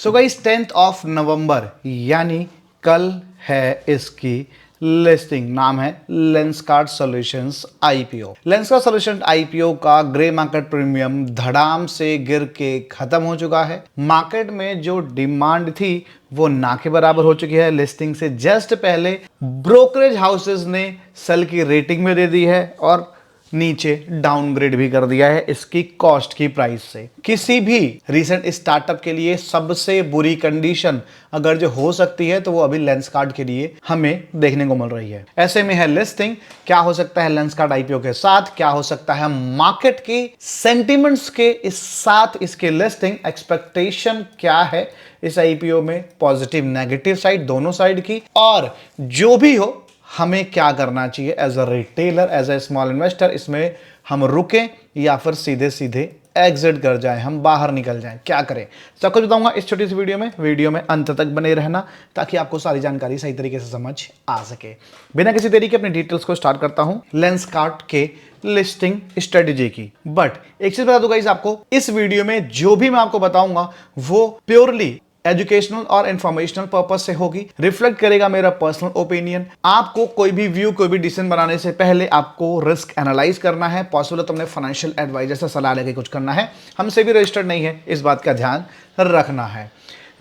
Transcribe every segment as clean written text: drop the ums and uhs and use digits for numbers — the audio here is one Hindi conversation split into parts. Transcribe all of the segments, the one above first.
So guys 10th of November यानी कल है इसकी लिस्टिंग। नाम है Lenskart solutions IPO. Lenskart solutions IPO का ग्रे मार्केट प्रीमियम धड़ाम से गिर के खत्म हो चुका है। मार्केट में जो डिमांड थी वो ना के बराबर हो चुकी है। लिस्टिंग से जस्ट पहले ब्रोकरेज हाउसेस ने सेल की रेटिंग में दे दी है और नीचे डाउनग्रेड भी कर दिया है इसकी कॉस्ट की प्राइस से। किसी भी रिसेंट स्टार्टअप के लिए सबसे बुरी कंडीशन अगर जो हो सकती है तो वो अभी लेंसकार्ट के लिए हमें देखने को मिल रही है। ऐसे में है लिस्टिंग, क्या हो सकता है लेंसकार्ट आईपीओ के साथ, क्या हो सकता है मार्केट की सेंटिमेंट्स के इस साथ इसके लिस्टिंग, एक्सपेक्टेशन क्या है इस आईपीओ में, पॉजिटिव नेगेटिव साइड दोनों साइड की, और जो भी हो हमें क्या करना चाहिए as a retailer, as a small investor, इसमें हम रुकें या फिर सीधे सीधे एग्जिट कर जाएं, हम बाहर निकल जाएं, क्या करें, सब कुछ बताऊंगा इस छोटी सी वीडियो में अंत तक बने रहना ताकि आपको सारी जानकारी सही तरीके से समझ आ सके। बिना किसी देरी के अपनी डिटेल्स को स्टार्ट करता हूं लेंसकार्ट के लिस्टिंग स्ट्रेटेजी की। बट एक चीज बता दूं गाइस आपको, इस वीडियो में जो भी मैं आपको बताऊंगा वो प्योरली एजुकेशनल और इंफॉर्मेशनल पर्पज से होगी, रिफ्लेक्ट करेगा मेरा पर्सनल ओपिनियन। आपको कोई भी व्यू, कोई भी डिसीजन बनाने से पहले आपको रिस्क एनालाइज करना है। पॉसिबल है तुमने फाइनेंशियल एडवाइजर से सलाह लेके कुछ करना है, हमसे भी रजिस्टर्ड नहीं है, इस बात का ध्यान रखना है।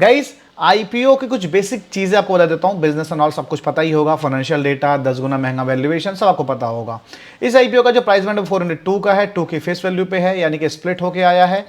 गाइस आईपीओ की कुछ बेसिक चीजें आपको बता देता हूं। बिजनेस एंड ऑल सब कुछ पता ही होगा, फाइनेंशियल डेटा, 10 गुना महंगा वैल्यूएशन सब आपको पता होगा। इस आईपीओ का जो प्राइस बैंड 402 का है, 2 की फेस वैल्यू पे है, यानी कि स्प्लिट होके आया है,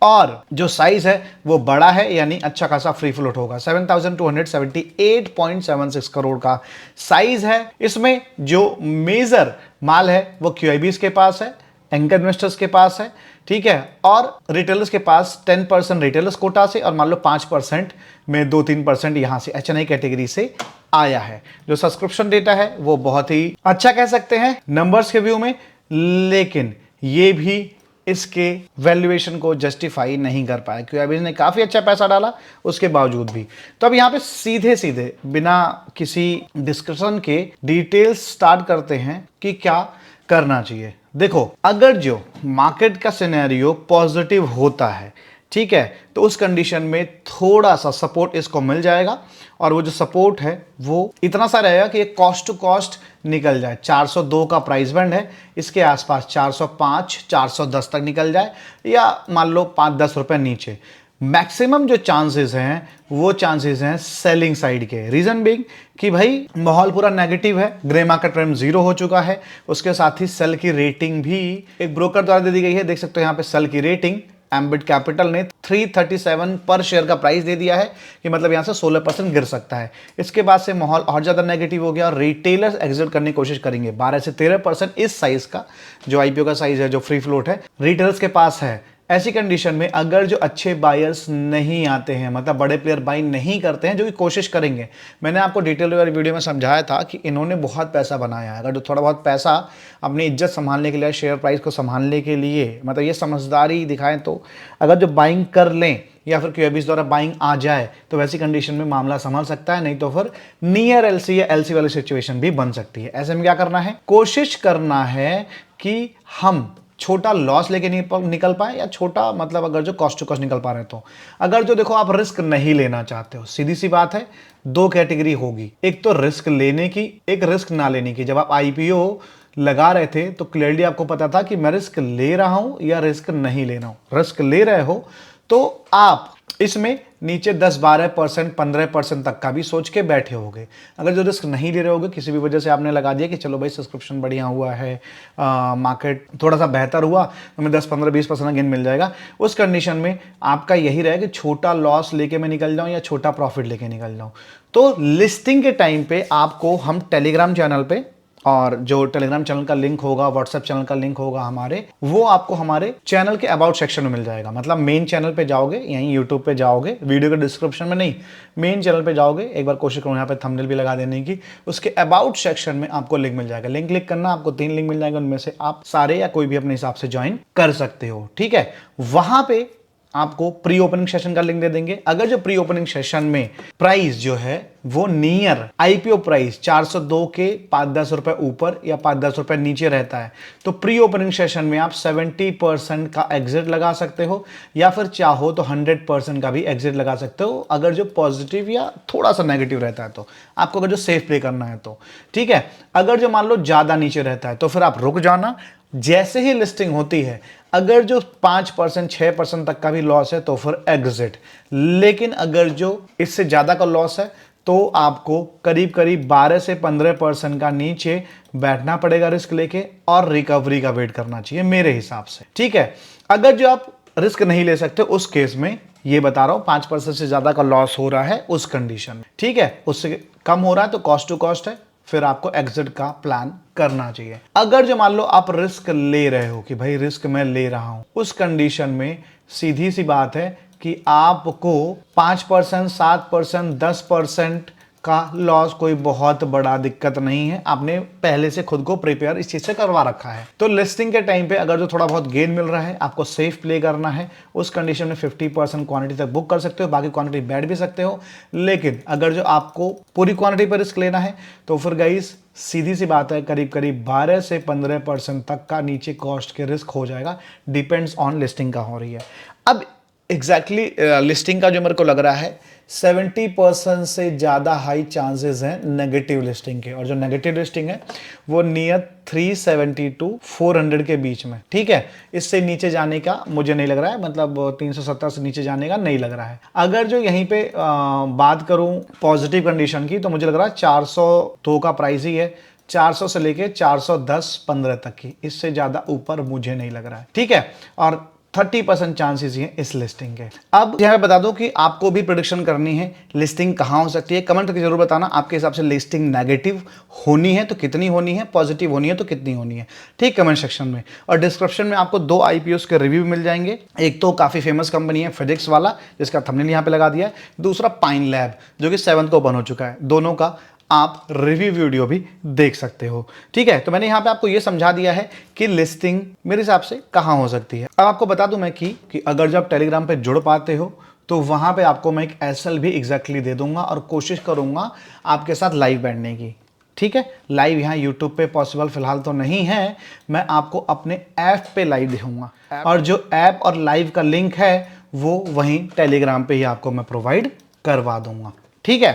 और जो साइज है वो बड़ा है, यानी अच्छा खासा फ्री फ्लोट होगा। 7278.76 करोड़ का साइज है। इसमें जो मेजर माल है वो क्यूआईबीज के पास है, एंकर इन्वेस्टर्स के पास है, ठीक है, और रिटेलर्स के पास 10% रिटेलर्स कोटा से और मान लो 5% में 2-3% यहां से एचएनआई कैटेगरी से आया है। जो सब्सक्रिप्शन डेटा है वो बहुत ही अच्छा कह सकते हैं नंबर्स के व्यू में, लेकिन ये भी इसके वैल्यूएशन को जस्टिफाई नहीं कर पाया क्योंकि ने काफी अच्छा पैसा डाला उसके बावजूद भी। तो अब यहां पे सीधे सीधे बिना किसी डिस्कशन के डिटेल्स स्टार्ट करते हैं कि क्या करना चाहिए। देखो, अगर जो मार्केट का सिनेरियो पॉजिटिव होता है, ठीक है, तो उस कंडीशन में थोड़ा सा सपोर्ट इसको मिल जाएगा, और वो जो सपोर्ट है वो इतना सा रहेगा कि कॉस्ट टू कॉस्ट निकल जाए। 402 का प्राइस बैंड है, इसके आसपास 405 410 तक निकल जाए, या मान लो 5-10 रुपए नीचे। मैक्सिमम जो चांसेस हैं वो चांसेस हैं सेलिंग साइड के। रीजन बीइंग कि भाई माहौल पूरा नेगेटिव है, ग्रे मार्केट प्रीमियम 0 हो चुका है, उसके साथ ही सेल की रेटिंग भी एक ब्रोकर द्वारा दे दी गई है। देख सकते हो यहाँ पे सेल की रेटिंग एम्बिट कैपिटल ने 337 पर शेयर का प्राइस दे दिया है कि मतलब यहां से 16% गिर सकता है। इसके बाद से माहौल और ज्यादा नेगेटिव हो गया और रिटेलर्स एग्जिट करने की कोशिश करेंगे। 12 से 13% इस साइज का जो आईपीओ का साइज है, जो फ्री फ्लोट है, रिटेलर्स के पास है। ऐसी कंडीशन में अगर जो अच्छे बायर्स नहीं आते हैं, मतलब बड़े प्लेयर बाई नहीं करते हैं, जो कि कोशिश करेंगे, मैंने आपको डिटेल वाली वीडियो में समझाया था कि इन्होंने बहुत पैसा बनाया है। अगर जो थोड़ा बहुत पैसा अपनी इज्जत संभालने के लिए, शेयर प्राइस को संभालने के लिए, मतलब ये समझदारी दिखाएं, तो अगर जो बाइंग कर लें या फिर क्यूआईबीज द्वारा बाइंग आ जाए तो वैसी कंडीशन में मामला संभल सकता है, नहीं तो फिर नियर एलसी या एलसी वाली सिचुएशन भी बन सकती है। ऐसे में क्या करना है, कोशिश करना है कि हम छोटा लॉस लेके निकल पाए, या छोटा मतलब अगर जो कॉस्ट टू कॉस्ट निकल पा रहे हैं। तो अगर जो देखो आप रिस्क नहीं लेना चाहते हो, सीधी सी बात है, 2 कैटेगरी होगी, एक तो रिस्क लेने की, एक रिस्क ना लेने की। जब आप आईपीओ लगा रहे थे तो क्लियरली आपको पता था कि मैं रिस्क ले रहा हूं या रिस्क नहीं ले रहा हूं। रिस्क ले रहे हो तो आप इसमें नीचे 10-12%, 15% तक का भी सोच के बैठे होगे। अगर जो रिस्क नहीं ले रहे होगे, किसी भी वजह से आपने लगा दिया कि चलो भाई सब्सक्रिप्शन बढ़िया हुआ है, मार्केट थोड़ा सा बेहतर हुआ तो मैं 10-15-20% गेन मिल जाएगा, उस कंडीशन में आपका यही रहेगा कि छोटा लॉस लेके मैं निकल जाऊं या छोटा प्रॉफिट लेके निकल जाऊं। तो लिस्टिंग के टाइम पे आपको हम टेलीग्राम चैनल पे, और जो टेलीग्राम चैनल का लिंक होगा, व्हाट्सएप चैनल का लिंक होगा हमारे, वो आपको हमारे चैनल के अबाउट सेक्शन में मिल जाएगा। मतलब मेन चैनल पे जाओगे, यहीं यूट्यूब पे जाओगे, वीडियो के डिस्क्रिप्शन में नहीं, मेन चैनल पे जाओगे, एक बार कोशिश करो यहाँ पे थंबनेल भी लगा देने की, उसके अबाउट सेक्शन में आपको लिंक मिल जाएगा। लिंक क्लिक करना, आपको 3 लिंक मिल जाएंगे, उनमें से आप सारे या कोई भी अपने हिसाब से ज्वाइन कर सकते हो, ठीक है। वहां पे आपको प्री ओपनिंग सेशन का लिंक दे देंगे। अगर जो प्री ओपनिंग सेशन में प्राइस जो है वो नियर आईपीओ प्राइस 402 के 5-10 रुपए ऊपर या 5-10 रुपए नीचे रहता है तो प्री ओपनिंग सेशन में आप 70% का एग्जिट लगा सकते हो, या फिर चाहो तो 100% का भी एग्जिट लगा सकते हो अगर जो पॉजिटिव या थोड़ा सा नेगेटिव रहता है तो आपको, अगर जो सेफ प्ले करना है तो ठीक है। अगर जो मान लो ज्यादा नीचे रहता है तो फिर आप रुक जाना, जैसे ही लिस्टिंग होती है अगर जो 5% 6% तक का भी लॉस है तो फिर एग्जिट। लेकिन अगर जो इससे ज्यादा का लॉस है तो आपको करीब करीब 12 से 15% का नीचे बैठना पड़ेगा रिस्क लेके, और रिकवरी का वेट करना चाहिए मेरे हिसाब से, ठीक है। अगर जो आप रिस्क नहीं ले सकते उस केस में ये बता रहा हूं 5% से ज्यादा का लॉस हो रहा है उस कंडीशन में, ठीक है, उससे कम हो रहा है तो कॉस्ट टू कॉस्ट है, फिर आपको एग्जिट का प्लान करना चाहिए। अगर जो मान लो आप रिस्क ले रहे हो कि भाई रिस्क मैं ले रहा हूं, उस कंडीशन में सीधी सी बात है कि आपको 5%, 7%, 10% का लॉस कोई बहुत बड़ा दिक्कत नहीं है, आपने पहले से खुद को प्रिपेयर इस चीज से करवा रखा है। तो लिस्टिंग के टाइम पे अगर जो थोड़ा बहुत गेन मिल रहा है, आपको सेफ प्ले करना है, उस कंडीशन में 50% क्वांटिटी तक बुक कर सकते हो, बाकी क्वांटिटी बैठ भी सकते हो। लेकिन अगर जो आपको पूरी क्वांटिटी पर रिस्क लेना है तो फिर गाइस सीधी सी बात है करीब करीब 12 से 15% तक का नीचे कॉस्ट के रिस्क हो जाएगा, डिपेंड्स ऑन लिस्टिंग का हो रही है। अब एग्जैक्टली लिस्टिंग का जो मेरे को लग रहा है 70% से ज़्यादा हाई चांसेस हैं नेगेटिव लिस्टिंग के, और जो नेगेटिव लिस्टिंग है वो नियर 370 टू 400 के बीच में, ठीक है। इससे नीचे जाने का मुझे नहीं लग रहा है, मतलब 370 से नीचे जाने का नहीं लग रहा है। अगर जो यहीं पे बात करूं पॉजिटिव कंडीशन की तो मुझे लग रहा है 402 का प्राइस ही है, 400 से लेके 410-15 तक की, इससे ज़्यादा ऊपर मुझे नहीं लग रहा है, ठीक है। और 30% चांसेस हैं इस लिस्टिंग के। अब यह बता दूं कि आपको भी प्रेडिक्शन करनी है लिस्टिंग कहां हो सकती है, कमेंट करके जरूर बताना आपके हिसाब से लिस्टिंग नेगेटिव होनी है तो कितनी होनी है, पॉजिटिव होनी है तो कितनी होनी है, ठीक, कमेंट सेक्शन में। और डिस्क्रिप्शन में आपको 2 आईपीओ के रिव्यू मिल जाएंगे, एक तो काफी फेमस कंपनी है फिजिक्स वाला जिसका थंबनेल यहां पे लगा दिया है, दूसरा पाइन लैब जो कि 7th को ओपन हो चुका है, दोनों का आप रिव्यू वीडियो भी देख सकते हो, ठीक है। तो मैंने यहां पे आपको यह समझा दिया है कि लिस्टिंग मेरे हिसाब से कहां हो सकती है। अब आपको बता दूं मैं कि अगर जब टेलीग्राम पे जुड़ पाते हो तो वहां पे आपको मैं एक एसएल भी एग्जैक्टली दे दूंगा और कोशिश करूंगा आपके साथ लाइव बैठने की, ठीक है। लाइव यहाँ यूट्यूब पे पॉसिबल फिलहाल तो नहीं है, मैं आपको अपने ऐप पे लाइव दिखाऊंगा, और जो ऐप और लाइव का लिंक है वो वहीं टेलीग्राम पे ही आपको मैं प्रोवाइड करवा दूंगा, ठीक है।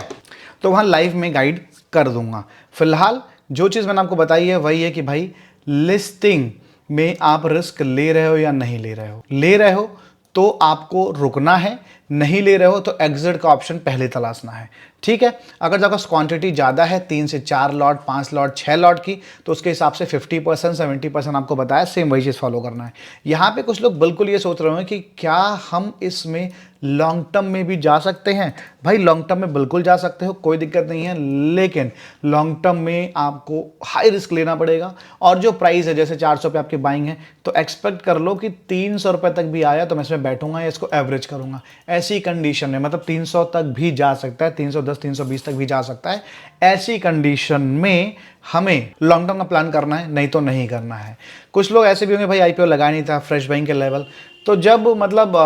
तो वहाँ लाइव में गाइड कर दूंगा। फिलहाल जो चीज़ मैंने आपको बताई है वही है कि भाई लिस्टिंग में आप रिस्क ले रहे हो या नहीं ले रहे हो, ले रहे हो तो आपको रुकना है, नहीं ले रहे हो तो एग्जिट का ऑप्शन पहले तलाशना है, ठीक है। अगर आपका क्वांटिटी ज़्यादा है 3 से 4 लॉट, 5 लॉट, 6 लॉट की, तो उसके हिसाब से 50% 70% आपको बताया, सेम वही चीज़ फॉलो करना है। यहाँ पे कुछ लोग बिल्कुल ये सोच रहे हैं कि क्या हम इसमें लॉन्ग टर्म में भी जा सकते हैं। भाई लॉन्ग टर्म में बिल्कुल जा सकते हो, कोई दिक्कत नहीं है, लेकिन लॉन्ग टर्म में आपको हाई रिस्क लेना पड़ेगा। और जो प्राइस है जैसे 400 पे आपकी बाइंग है तो एक्सपेक्ट कर लो कि 300 रुपये तक भी आया तो मैं इसमें बैठूंगा या इसको एवरेज करूंगा, ऐसी कंडीशन में, मतलब 300 तक भी जा सकता है, 310 320 तक भी जा सकता है। ऐसी कंडीशन में हमें लॉन्ग टर्म का प्लान करना है, नहीं तो नहीं करना है। कुछ लोग ऐसे भी होंगे भाई आईपीओ लगाया नहीं था, फ्रेश बाइंग के लेवल, तो जब मतलब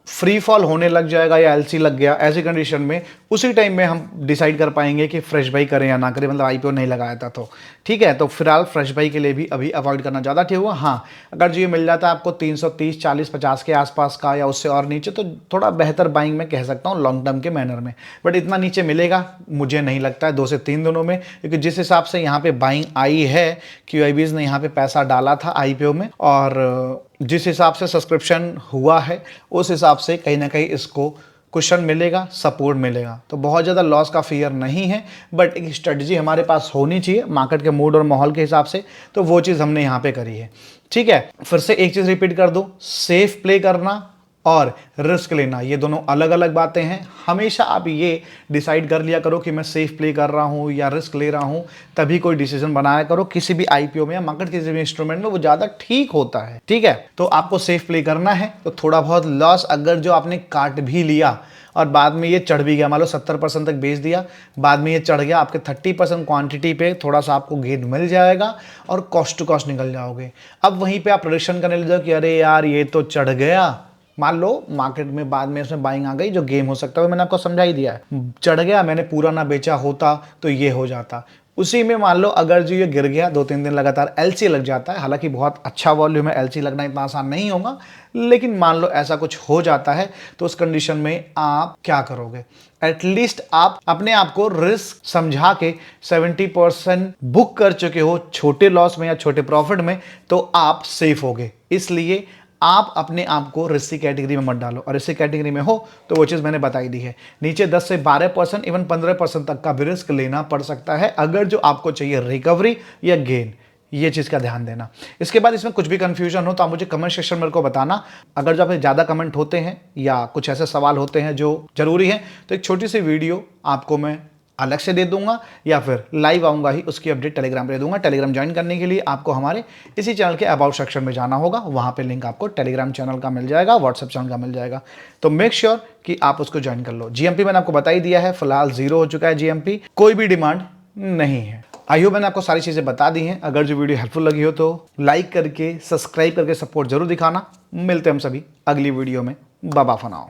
फ्री फॉल होने लग जाएगा या एलसी लग गया, ऐसी कंडीशन में उसी टाइम में हम डिसाइड कर पाएंगे कि फ्रेश बाई करें या ना करें, मतलब आईपीओ नहीं लगाया था तो, ठीक है। तो फिलहाल फ्रेश बाई के लिए भी अभी अवॉइड करना ज़्यादा ठीक हुआ। हाँ, अगर जो ये मिल जाता है आपको 330, 40, 50 के आसपास का या उससे और नीचे, तो थोड़ा बेहतर बाइंग मैं कह सकता हूँ लॉन्ग टर्म के मैनर में, बट इतना नीचे मिलेगा मुझे नहीं लगता है 2 से 3 दिनों में, क्योंकि जिस हिसाब से यहाँ पे बाइंग आई है, QIBs ने यहाँ पे पैसा डाला था आईपीओ में, और जिस हिसाब से सब्सक्रिप्शन हुआ है उस हिसाब से कहीं ना कहीं इसको कुशन मिलेगा, सपोर्ट मिलेगा, तो बहुत ज़्यादा लॉस का फियर नहीं है। बट एक स्ट्रेटजी हमारे पास होनी चाहिए मार्केट के मूड और माहौल के हिसाब से, तो वो चीज़ हमने यहाँ पे करी है, ठीक है। फिर से एक चीज़ रिपीट कर दूँ, सेफ प्ले करना और रिस्क लेना ये दोनों अलग अलग बातें हैं। हमेशा आप ये डिसाइड कर लिया करो कि मैं सेफ प्ले कर रहा हूँ या रिस्क ले रहा हूँ, तभी कोई डिसीजन बनाया करो किसी भी आईपीओ में या मार्केट किसी भी इंस्ट्रूमेंट में, वो ज़्यादा ठीक होता है, ठीक है। तो आपको सेफ प्ले करना है, तो थोड़ा बहुत लॉस अगर जो आपने काट भी लिया और बाद में ये चढ़ भी गया, मान लो 70% तक बेच दिया, बाद में ये चढ़ गया, आपके 30% क्वांटिटी पे थोड़ा सा आपको गेन मिल जाएगा और कॉस्ट टू कॉस्ट निकल जाओगे। अब वहीं पे आप प्रेडिक्शन करने लग जाओ कि अरे यार ये तो चढ़ गया मान लो मार्केट में बाद में उसमें बाइंग आ गई, जो गेम हो सकता है मैंने आपको समझा ही दिया है, चढ़ गया, मैंने पूरा ना बेचा होता तो ये हो जाता। उसी में मान लो अगर जो ये गिर गया 2-3 दिन लगातार एलसी लग जाता है, हालांकि बहुत अच्छा वॉल्यूम है, एलसी लगना इतना आसान नहीं होगा, लेकिन मान लो ऐसा कुछ हो जाता है तो उस कंडीशन में आप क्या करोगे? एटलीस्ट आप अपने आप को रिस्क समझा के 70% बुक कर चुके हो छोटे लॉस में या छोटे प्रॉफिट में, तो आप सेफ होगे। इसलिए आप अपने आप को रिस्की कैटेगरी में मत डालो, और रिस्की कैटेगरी में हो तो वो चीज़ मैंने बताई दी है। नीचे 10 से 12% इवन 15% तक का भी रिस्क लेना पड़ सकता है अगर जो आपको चाहिए रिकवरी या गेन, ये चीज़ का ध्यान देना। इसके बाद इसमें कुछ भी कंफ्यूजन हो तो आप मुझे कमेंट सेक्शन में मेरे को बताना। अगर जो आप ज़्यादा कमेंट होते हैं या कुछ ऐसे सवाल होते हैं जो जरूरी है तो एक छोटी सी वीडियो आपको मैं अलग से दे दूंगा, या फिर लाइव आऊंगा ही उसकी अपडेट टेलीग्राम पे दे दूंगा। टेलीग्राम ज्वाइन करने के लिए आपको हमारे इसी चैनल के अबाउट सेक्शन में जाना होगा, वहां पे लिंक आपको टेलीग्राम चैनल का मिल जाएगा, व्हाट्सएप चैनल का मिल जाएगा, तो मेक श्योर कि आप उसको ज्वाइन कर लो। जीएमपी मैंने आपको बता ही दिया है, फिलहाल 0 हो चुका है जीएमपी, कोई भी डिमांड नहीं है। आई होप मैंने आपको सारी चीजें बता दी हैं। अगर जो वीडियो हेल्पफुल लगी हो तो लाइक करके सब्सक्राइब करके सपोर्ट जरूर दिखाना। मिलते हैं हम सभी अगली वीडियो में। Bye bye for now.